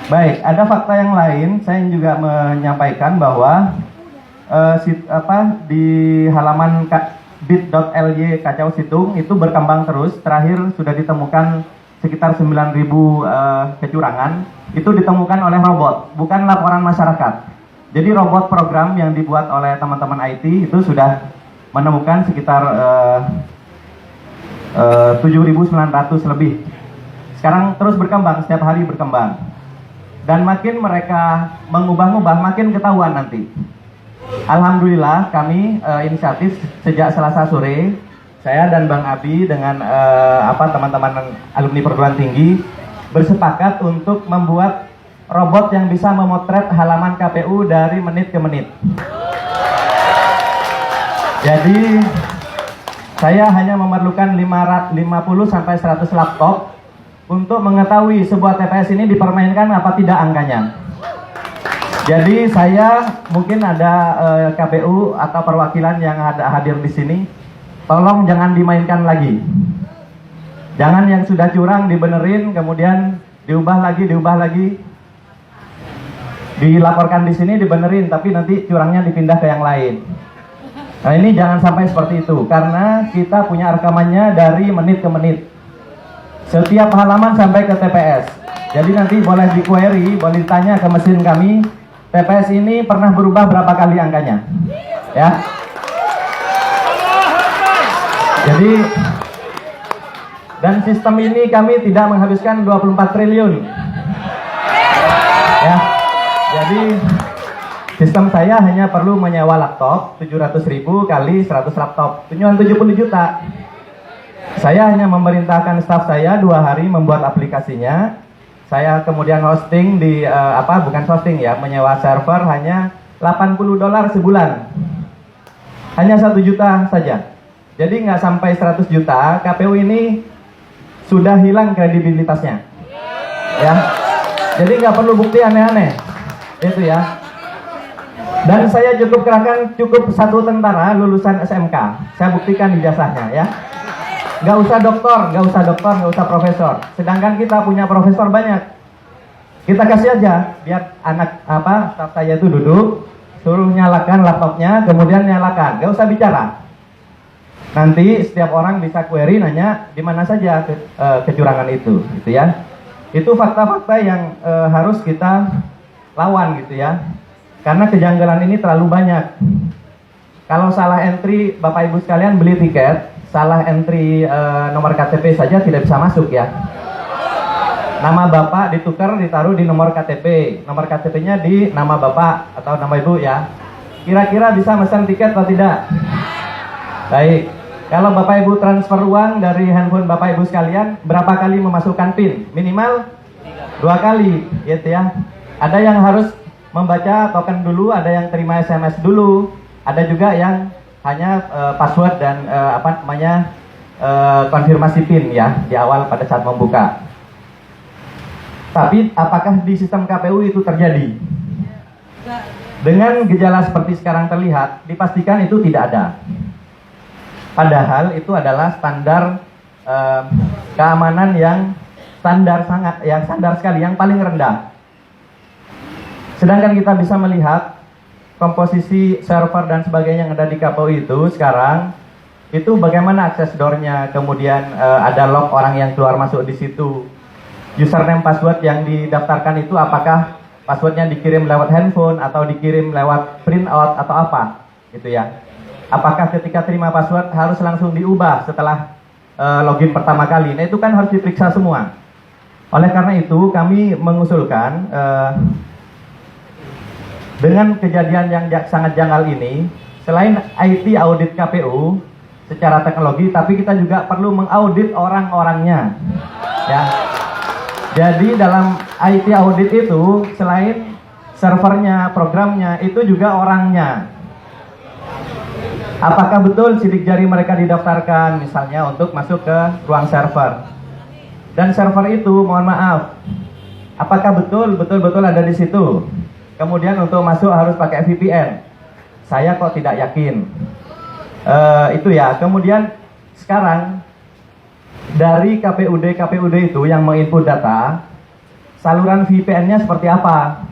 Baik, ada fakta yang lain. Saya juga menyampaikan bahwa di halaman bit.ly Kacau Situng itu berkembang terus. Terakhir sudah ditemukan sekitar 9.000 kecurangan. Itu ditemukan oleh robot, bukan laporan masyarakat. Jadi robot program yang dibuat oleh teman-teman IT itu sudah menemukan sekitar 7.900 lebih. Sekarang terus berkembang, setiap hari berkembang. Dan makin mereka mengubah-ubah, makin ketahuan nanti. Alhamdulillah kami inisiatif sejak Selasa sore, saya dan Bang Abi dengan teman-teman alumni perguruan tinggi bersepakat untuk membuat robot yang bisa memotret halaman KPU dari menit ke menit. Jadi saya hanya memerlukan 50 sampai 100 laptop untuk mengetahui sebuah TPS ini dipermainkan apa tidak angkanya. Jadi saya mungkin ada KPU atau perwakilan yang hadir di sini, tolong jangan dimainkan lagi. Jangan yang sudah curang dibenerin, kemudian diubah lagi, dilaporkan di sini dibenerin, tapi nanti curangnya dipindah ke yang lain. Nah ini jangan sampai seperti itu, karena kita punya rekamannya dari menit ke menit. Setiap halaman sampai ke TPS. Jadi nanti boleh di-query, boleh ditanya ke mesin kami, TPS ini pernah berubah berapa kali angkanya. Ya. Jadi dan sistem ini kami tidak menghabiskan 24 triliun. Ya. Jadi sistem saya hanya perlu menyewa laptop 700.000 kali 100 laptop. Cuma 70 juta. Saya hanya memerintahkan staf saya 2 hari membuat aplikasinya. Saya kemudian hosting di bukan hosting ya, menyewa server hanya $80 sebulan. Hanya 1 juta saja. Jadi nggak sampai 100 juta, KPU ini sudah hilang kredibilitasnya. Ya. Jadi nggak perlu bukti aneh-aneh. Itu ya. Dan saya cukup kerahkan 1 tentara lulusan SMK. Saya buktikan ijazahnya ya. Nggak usah doktor, nggak usah profesor. Sedangkan kita punya profesor banyak. Kita kasih aja, biar staf saya itu duduk, suruh nyalakan laptopnya, kemudian nyalakan, nggak usah bicara. Nanti setiap orang bisa query nanya di mana saja kecurangan itu, gitu ya. Itu fakta-fakta yang harus kita lawan, gitu ya. Karena kejanggalan ini terlalu banyak. Kalau salah entry, Bapak Ibu sekalian beli tiket, salah entry nomor KTP saja tidak bisa masuk ya. Nama Bapak ditukar, ditaruh di nomor KTP. Nomor KTP-nya di nama Bapak atau nama Ibu ya. Kira-kira bisa pesan tiket atau tidak? Baik. Kalau Bapak Ibu transfer uang dari handphone Bapak Ibu sekalian, berapa kali memasukkan PIN? Minimal 2 kali, gitu ya. Ada yang harus membaca token dulu, ada yang terima SMS dulu, ada juga yang hanya password dan konfirmasi PIN ya di awal pada saat membuka. Tapi apakah di sistem KPU itu terjadi? Dengan gejala seperti sekarang terlihat, dipastikan itu tidak ada. Padahal itu adalah standar keamanan yang standar sekali, yang paling rendah. Sedangkan kita bisa melihat komposisi server dan sebagainya yang ada di KPU itu sekarang, itu bagaimana akses door-nya, kemudian ada log orang yang keluar masuk di situ, username password yang didaftarkan itu apakah passwordnya dikirim lewat handphone atau dikirim lewat printout atau apa, gitu ya. Apakah ketika terima password harus langsung diubah setelah login pertama kali? Nah itu kan harus diperiksa semua. Oleh karena itu kami mengusulkan dengan kejadian yang sangat janggal ini, selain IT audit KPU secara teknologi, tapi kita juga perlu mengaudit orang-orangnya. Ya. Jadi dalam IT audit itu selain servernya, programnya, itu juga orangnya. Apakah betul sidik jari mereka didaftarkan misalnya untuk masuk ke ruang server? Dan server itu, mohon maaf, apakah betul ada di situ? Kemudian untuk masuk harus pakai VPN. Saya kok tidak yakin. Itu ya. Kemudian sekarang dari KPUD itu yang menginput data, saluran VPN-nya seperti apa.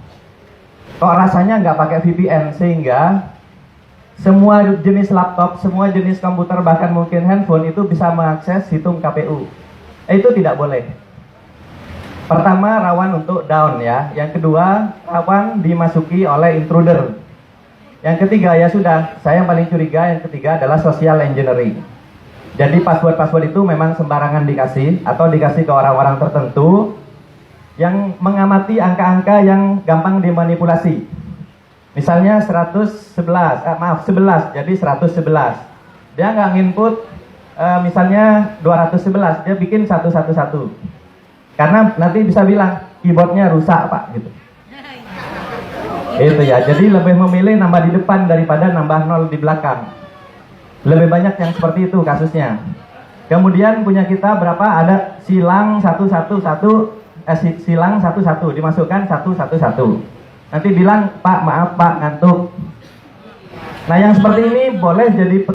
Kok rasanya nggak pakai VPN, sehingga semua jenis laptop, semua jenis komputer, bahkan mungkin handphone itu bisa mengakses situng KPU. Itu tidak boleh. Pertama, rawan untuk down ya. Yang kedua, rawan dimasuki oleh intruder. Yang ketiga, ya sudah, saya yang paling curiga, yang ketiga adalah social engineering. Jadi password-password itu memang sembarangan dikasih atau dikasih ke orang-orang tertentu yang mengamati angka-angka yang gampang dimanipulasi. Misalnya 11, jadi 111. Dia nggak nginput misalnya 211, dia bikin 111. Karena nanti bisa bilang keyboardnya rusak Pak gitu. Itu ya, jadi lebih memilih nambah di depan daripada nambah 0 di belakang. Lebih banyak yang seperti itu kasusnya. Kemudian punya kita berapa? Ada silang 111, silang 11 dimasukkan 111. Nanti bilang, Pak maaf Pak ngantuk. Nah yang seperti ini boleh jadi